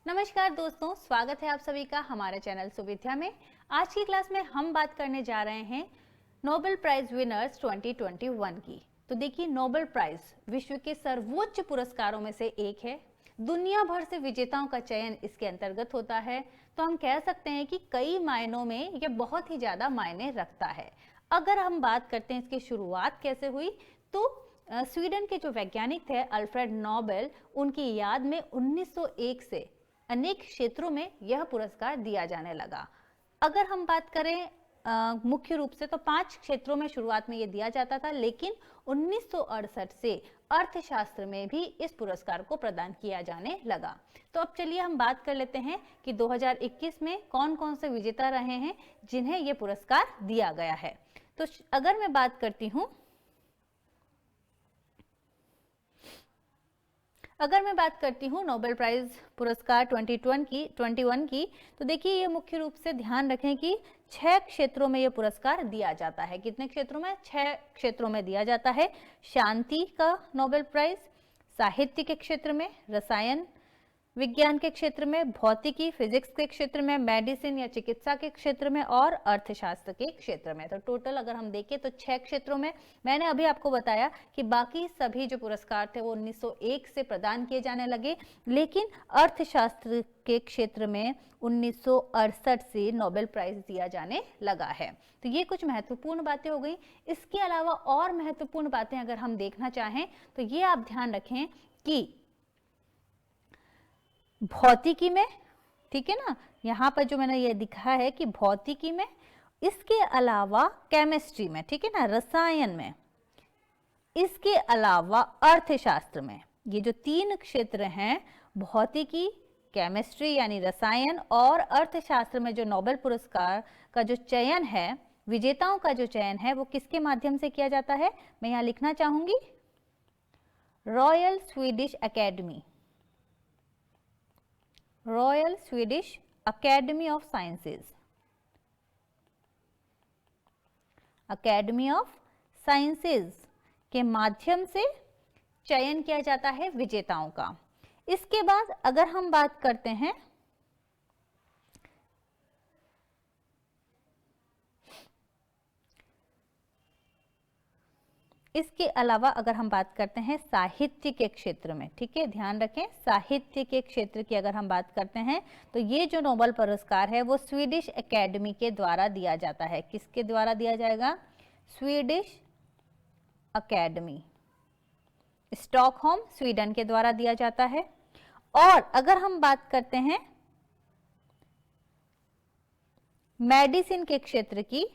नमस्कार दोस्तों, स्वागत है आप सभी का हमारे चैनल सुविद्या में। आज की क्लास में हम बात करने जा रहे हैं नोबेल प्राइज विनर्स 2021 की। तो देखिए, नोबेल प्राइज विश्व के सर्वोच्च पुरस्कारों में से एक है। दुनिया भर से विजेताओं का चयन इसके अंतर्गत होता है। तो हम कह सकते हैं कि कई मायनों में यह बहुत ही ज्यादा मायने रखता है। अगर हम बात करते हैं इसकी शुरुआत कैसे हुई, तो स्वीडन के जो वैज्ञानिक थे अल्फ्रेड नोबेल, उनकी याद में 1901 से अनेक क्षेत्रों में यह पुरस्कार दिया जाने लगा। अगर हम बात करें मुख्य रूप से, तो 5 क्षेत्रों में शुरुआत में यह दिया जाता था, लेकिन 1968 से अर्थशास्त्र में भी इस पुरस्कार को प्रदान किया जाने लगा। तो अब चलिए हम बात कर लेते हैं कि 2021 में कौन कौन से विजेता रहे हैं जिन्हें यह पुरस्कार दिया गया है। तो अगर मैं बात करती हूं नोबेल प्राइज पुरस्कार 2021 की, तो देखिए ये मुख्य रूप से ध्यान रखें कि 6 क्षेत्रों में ये पुरस्कार दिया जाता है। कितने क्षेत्रों में? 6 क्षेत्रों में दिया जाता है। शांति का नोबेल प्राइज, साहित्य के क्षेत्र में, रसायन विज्ञान के क्षेत्र में, भौतिकी फिजिक्स के क्षेत्र में, मेडिसिन या चिकित्सा के क्षेत्र में और अर्थशास्त्र के क्षेत्र में। तो टोटल अगर हम देखें तो 6 क्षेत्रों में। मैंने अभी आपको बताया कि बाकी सभी जो पुरस्कार थे वो 1901 से प्रदान किए जाने लगे, लेकिन अर्थशास्त्र के क्षेत्र में 1968 से नोबेल प्राइज दिया जाने लगा है। तो ये कुछ महत्वपूर्ण बातें हो गई। इसके अलावा और महत्वपूर्ण बातें अगर हम देखना चाहें तो ये आप ध्यान रखें कि भौतिकी में, ठीक है ना, यहाँ पर जो मैंने ये दिखा है कि भौतिकी में, इसके अलावा केमिस्ट्री में, ठीक है ना, रसायन में, इसके अलावा अर्थशास्त्र में, ये जो 3 क्षेत्र हैं, भौतिकी, केमिस्ट्री यानी रसायन और अर्थशास्त्र में, जो नोबेल पुरस्कार का जो चयन है, विजेताओं का जो चयन है, वो किसके माध्यम से किया जाता है? मैं यहाँ लिखना चाहूंगी royal Swedish academy, royal Swedish academy of sciences, academy of sciences के माध्यम से चयन किया जाता है विजेताओं का। इसके बाद अगर हम बात करते हैं इसके अलावा अगर हम बात करते हैं साहित्य के क्षेत्र में, ठीक है, ध्यान रखें, साहित्य के क्षेत्र की अगर हम बात करते हैं तो ये जो नोबेल पुरस्कार है वो स्वीडिश एकेडमी के द्वारा दिया जाता है। किसके द्वारा दिया जाएगा? स्वीडिश एकेडमी, स्टॉकहोम, स्वीडन के द्वारा दिया जाता है। और अगर हम बात करते हैं मेडिसिन के क्षेत्र की,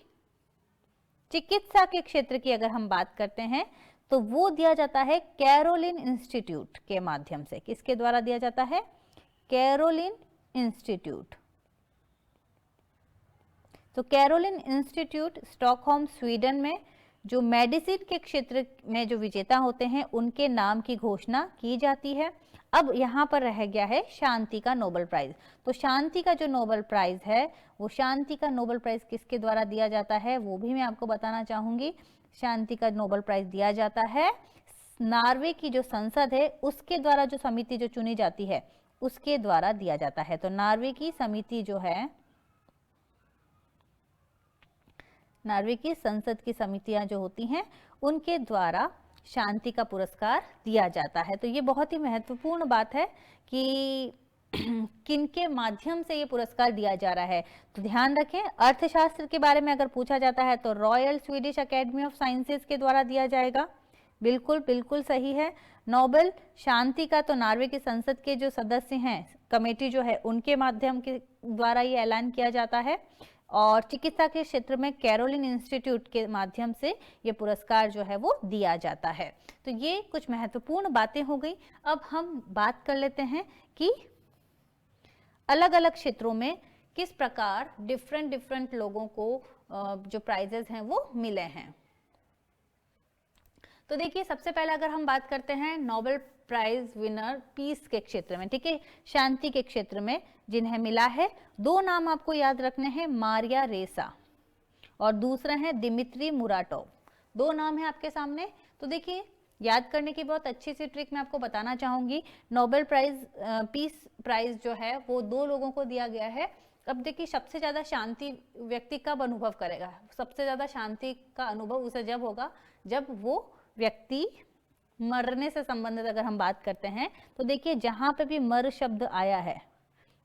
चिकित्सा के क्षेत्र की अगर हम बात करते हैं तो वो दिया जाता है कैरोलिन इंस्टीट्यूट के माध्यम से। किसके द्वारा दिया जाता है? Karolinska Institute. तो कैरोलिन इंस्टीट्यूट स्टॉकहोम, स्वीडन में जो मेडिसिन के क्षेत्र में जो विजेता होते हैं उनके नाम की घोषणा की जाती है। अब यहाँ पर रह गया है शांति का नोबेल प्राइज। तो शांति का जो नोबेल प्राइज है, वो शांति का नोबेल प्राइज किसके द्वारा दिया जाता है वो भी मैं आपको बताना चाहूंगी। शांति का नोबेल प्राइज दिया जाता है नॉर्वे की जो संसद है उसके द्वारा, जो समिति जो चुनी जाती है उसके द्वारा दिया जाता है। तो नॉर्वे की समिति जो है, नॉर्वे की संसद की समितियां जो होती हैं उनके द्वारा शांति का पुरस्कार दिया जाता है। तो ये बहुत ही महत्वपूर्ण बात है कि किनके माध्यम से ये पुरस्कार दिया जा रहा है। तो ध्यान रखें, अर्थशास्त्र के बारे में अगर पूछा जाता है तो royal Swedish academy of sciences के द्वारा दिया जाएगा। बिल्कुल बिल्कुल सही है। नोबेल शांति का तो नॉर्वे की संसद के जो सदस्य हैं, कमेटी जो है, उनके माध्यम के द्वारा ये ऐलान किया जाता है। और चिकित्सा के क्षेत्र में कैरोलिन इंस्टीट्यूट के माध्यम से ये पुरस्कार जो है वो दिया जाता है। तो ये कुछ महत्वपूर्ण बातें हो गई। अब हम बात कर लेते हैं कि अलग अलग क्षेत्रों में किस प्रकार डिफरेंट लोगों को जो प्राइजेस हैं वो मिले हैं। तो देखिए, सबसे पहले अगर हम बात करते हैं नोबेल प्राइज विनर पीस के क्षेत्र में, ठीक है, शांति के क्षेत्र में जिन्हें मिला है, 2 नाम आपको याद रखने हैं, मारिया रेसा और दूसरा है दिमित्री मुराटोव। 2 नाम है आपके सामने। तो देखिए, याद करने की बहुत अच्छी सी ट्रिक मैं आपको बताना चाहूंगी। नोबेल प्राइज पीस प्राइज जो है वो 2 लोगों को दिया गया है। अब देखिए सबसे ज्यादा शांति व्यक्ति कब अनुभव करेगा? सबसे ज्यादा शांति का अनुभव उसे जब होगा जब वो व्यक्ति मरने से संबंधित अगर हम बात करते हैं तो देखिए जहां पे भी मर शब्द आया है,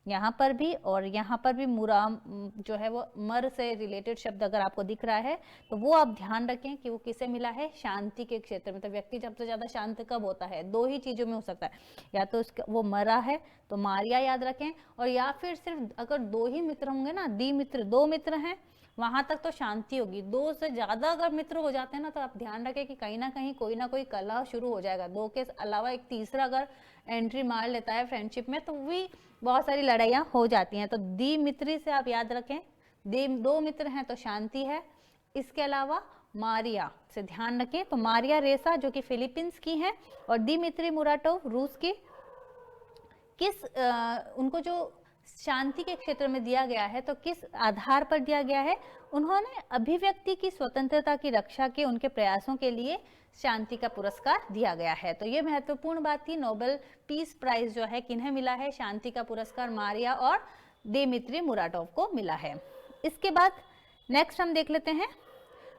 यहाँ पर भी और यहाँ पर भी मुराम जो है वो मर से रिलेटेड शब्द अगर आपको दिख रहा है तो वो आप ध्यान रखें कि वो किसे मिला है? शांति के क्षेत्र में। तो व्यक्ति सबसे ज्यादा शांत कब होता है? 2 ही चीजों में हो सकता है, या तो उसका वो मरा है तो मारिया याद रखें, और या फिर सिर्फ अगर 2 ही मित्र होंगे ना, मित्र 2 मित्र हैं वहां तक तो शांति होगी। 2 से ज्यादा अगर मित्र हो जाते हैं ना तो आप ध्यान रखें कि कहीं ना कोई कलह शुरू हो जाएगा। 2 के अलावा एक तीसरा अगर एंट्री मार लेता है फ्रेंडशिप में तो भी बहुत सारी लड़ाइयाँ हो जाती हैं। तो द्विमित्री से आप याद रखें, 2 मित्र हैं तो शांति है। इसके अलावा मारिया से ध्यान रखें, तो मारिया रेसा जो कि फिलीपींस की हैं और दिमित्री मुराटोव रूस की। उनको जो शांति के क्षेत्र में दिया गया है तो किस आधार पर दिया गया है? उन्होंने अभिव्यक्ति की स्वतंत्रता की रक्षा के उनके प्रयासों के लिए शांति का पुरस्कार दिया गया है। तो ये महत्वपूर्ण बात थी। नोबेल पीस प्राइज जो है किन्हें मिला है? शांति का पुरस्कार मारिया और दिमित्री मुराटोव को मिला है। इसके बाद नेक्स्ट हम देख लेते हैं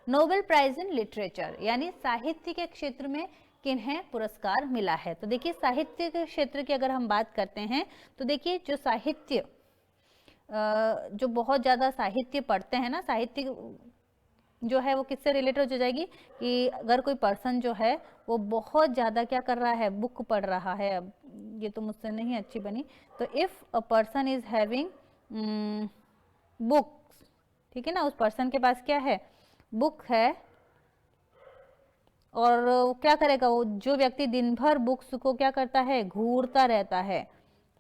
नोबेल प्राइज इन लिटरेचर, यानी साहित्य के क्षेत्र में किन्हें पुरस्कार मिला है। तो देखिए साहित्य के क्षेत्र की अगर हम बात करते हैं तो देखिए जो साहित्य जो बहुत ज्यादा साहित्य पढ़ते हैं ना, साहित्य जो है वो किससे रिलेटेड हो जाएगी कि अगर कोई पर्सन जो है वो बहुत ज्यादा क्या कर रहा है? बुक पढ़ रहा है। अब ये तो मुझसे नहीं अच्छी बनी, तो if a person is having books, ठीक है ना, उस पर्सन के पास क्या है? बुक है, और क्या करेगा वो जो व्यक्ति दिन भर बुक्स को क्या करता है? घूरता रहता है,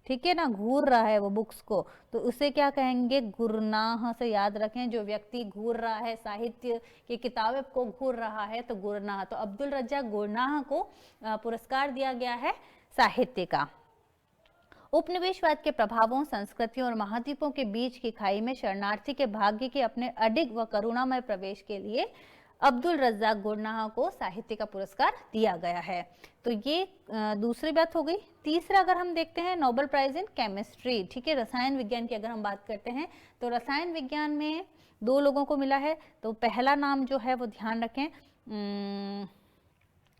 ठीक है ना, घूर रहा है वो बुक्स को, तो उसे क्या कहेंगे? गुरनाह से याद रखें। जो व्यक्ति घूर रहा है, साहित्य की किताबें को घूर रहा है तो गुरनाह। तो अब्दुल रज्जाक गुरनाह को पुरस्कार दिया गया है साहित्य का। उपनिवेशवाद के प्रभावों, संस्कृतियों और महाद्वीपों के बीच की खाई में शरणार्थी के भाग्य के अपने अडिग व करुणामय प्रवेश के लिए अब्दुल रज्जाक गुरनाह को साहित्य का पुरस्कार दिया गया है। तो ये दूसरी बात हो गई। तीसरा अगर हम देखते हैं नोबेल प्राइज इन केमिस्ट्री, ठीक है, रसायन विज्ञान की अगर हम बात करते हैं तो रसायन विज्ञान में 2 लोगों को मिला है। तो पहला नाम जो है वो ध्यान रखें,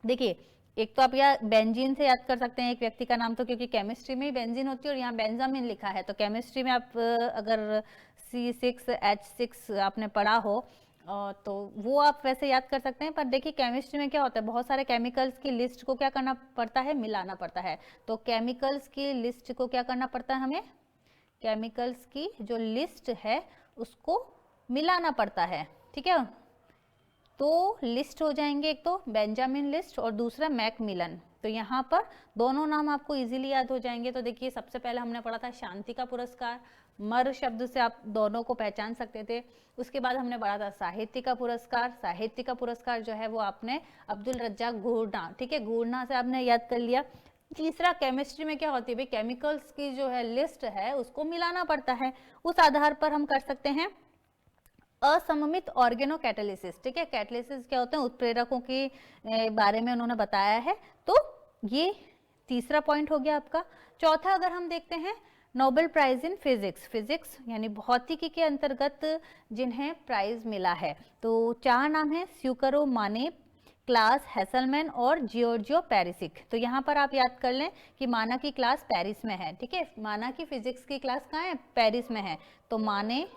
देखिए एक तो आप यह बेंजीन से याद कर सकते हैं एक व्यक्ति का नाम, तो क्योंकि केमिस्ट्री में ही बेंजीन होती है और यहाँ बेंजामिन लिखा है, तो केमिस्ट्री में आप अगर C6H6 आपने पढ़ा हो तो वो आप वैसे याद कर सकते हैं। पर देखिए केमिस्ट्री में क्या होता है, बहुत सारे केमिकल्स की लिस्ट को क्या करना पड़ता है? मिलाना पड़ता है। तो केमिकल्स की लिस्ट को क्या करना पड़ता है हमें? केमिकल्स की जो लिस्ट है उसको मिलाना पड़ता है, ठीक है। तो लिस्ट हो जाएंगे, एक तो बेंजामिन लिस्ट और दूसरा मैकमिलन। तो यहाँ पर दोनों नाम आपको इजीली याद हो जाएंगे। तो देखिए सबसे पहले हमने पढ़ा था शांति का पुरस्कार, मर शब्द से आप दोनों को पहचान सकते थे। उसके बाद हमने पढ़ा था साहित्य का पुरस्कार। साहित्य का पुरस्कार जो है वो आपने अब्दुल रज्जाक गुरनाह, ठीक है, गुरनाह से आपने याद कर लिया। तीसरा केमिस्ट्री में क्या होती है भाई? केमिकल्स की जो है लिस्ट है उसको मिलाना पड़ता है, उस आधार पर हम कर सकते हैं असममित ऑर्गेनो कैटालिसिस, ठीक है। कैटालिसिस क्या होते हैं? उत्प्रेरकों के बारे में उन्होंने बताया है। तो ये तीसरा पॉइंट हो गया आपका। चौथा अगर हम देखते हैं Nobel prize in physics, physics यानी भौतिकी के अंतर्गत जिन्हें प्राइज मिला है, तो 4 नाम है, स्यूकरो माने, क्लास हेसलमैन और जियोर्जियो पेरिसिक। तो यहाँ पर आप याद कर लें कि माना की क्लास पेरिस में है, ठीक है। माना की फिजिक्स की क्लास कहाँ है? पेरिस में है। तो माने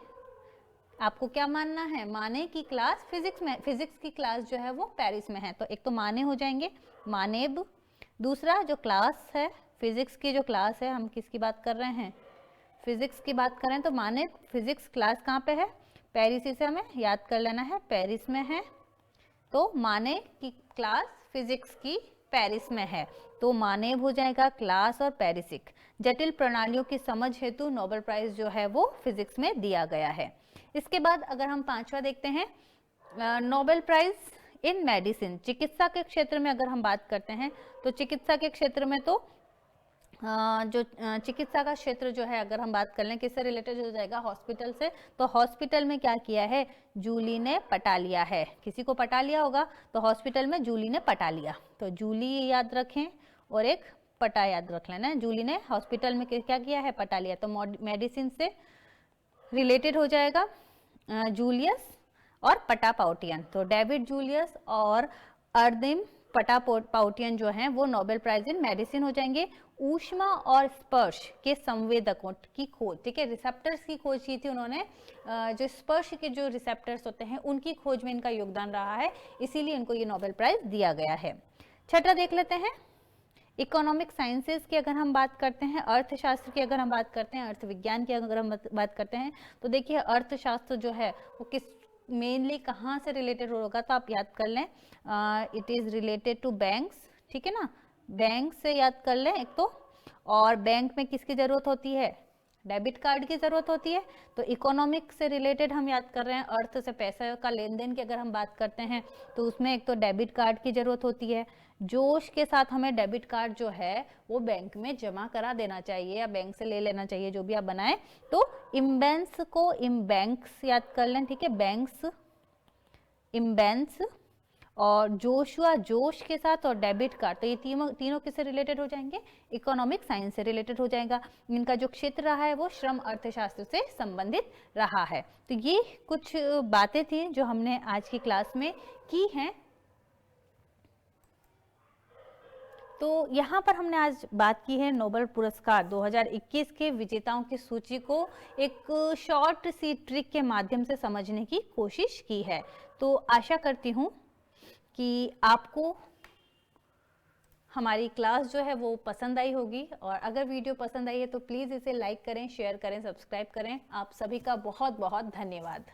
आपको क्या मानना है? माने की क्लास फिजिक्स में, फिजिक्स की क्लास जो है वो पेरिस में है। तो एक तो माने हो जाएंगे, मानेब। दूसरा जो क्लास है फिजिक्स की, जो क्लास है, हम किसकी बात कर रहे हैं? फिजिक्स की बात करें तो माने फिजिक्स क्लास कहाँ पे है? पेरिस, इसे हमें याद कर लेना है, पेरिस में है। तो माने की क्लास फिजिक्स की पेरिस में है, तो मानेब हो जाएगा क्लास और पेरिसिक। जटिल प्रणालियों की समझ हेतु नोबेल प्राइज जो है वो फिजिक्स में दिया गया है। इसके बाद अगर हम 5वां देखते हैं नोबेल प्राइज इन मेडिसिन, चिकित्सा के क्षेत्र में अगर हम बात करते हैं तो चिकित्सा के क्षेत्र में तो जो चिकित्सा का क्षेत्र जो है, अगर हम बात कर लें किससे रिलेटेड हो जाएगा, हॉस्पिटल से। तो हॉस्पिटल में क्या किया है, जूली ने पटा लिया है। किसी को पटा लिया होगा, तो हॉस्पिटल में जूली ने पटा लिया। तो जूली याद रखें और एक पटा याद रख लेना। जूली ने हॉस्पिटल में क्या किया है, पटा लिया। तो मेडिसिन से रिलेटेड हो जाएगा जूलियस और पटा पाउटियन। तो डेविड जूलियस और अर्दिम पटा पाउटियन जो हैं वो नोबेल प्राइज इन मेडिसिन हो जाएंगे। ऊष्मा और स्पर्श के संवेदकों की खोज, ठीक है, रिसेप्टर्स की खोज की थी उन्होंने। जो स्पर्श के जो रिसेप्टर्स होते हैं उनकी खोज में इनका योगदान रहा है, इसीलिए इनको ये नोबेल प्राइज दिया गया है। छठा देख लेते हैं, इकोनॉमिक साइंसेज की अगर हम बात करते हैं, अर्थशास्त्र की अगर हम बात करते हैं, अर्थ विज्ञान की अगर हम बात करते हैं, तो देखिए अर्थशास्त्र जो है वो किस मेनली कहाँ से रिलेटेड होगा, तो आप याद कर लें it is related to banks, ठीक है ना, बैंक से याद कर लें एक तो। और बैंक में किसकी जरूरत होती है, डेबिट कार्ड की जरूरत होती है। तो इकोनॉमिक से रिलेटेड हम याद कर रहे हैं, अर्थ से पैसा का लेन देन की अगर हम बात करते हैं तो उसमें एक तो डेबिट कार्ड की जरूरत होती है। जोश के साथ हमें डेबिट कार्ड जो है वो बैंक में जमा करा देना चाहिए या बैंक से ले लेना चाहिए, जो भी आप बनाएं। तो इम्बेंस को इम्बैंक्स याद कर लें, ठीक है, बैंक्स, इम्बेंस, और जोशुआ जोश के साथ, और डेबिट कार्ड। तो ये तीनों किससे रिलेटेड हो जाएंगे, इकोनॉमिक साइंस से रिलेटेड हो जाएगा। इनका जो क्षेत्र रहा है वो श्रम अर्थशास्त्र से संबंधित रहा है। तो ये कुछ बातें थी जो हमने आज की क्लास में की हैं। तो यहाँ पर हमने आज बात की है नोबेल पुरस्कार 2021 के विजेताओं की सूची को एक शॉर्ट सी ट्रिक के माध्यम से समझने की कोशिश की है। तो आशा करती हूँ कि आपको हमारी क्लास जो है वो पसंद आई होगी, और अगर वीडियो पसंद आई है तो प्लीज़ इसे लाइक करें, शेयर करें, सब्सक्राइब करें। आप सभी का बहुत बहुत धन्यवाद।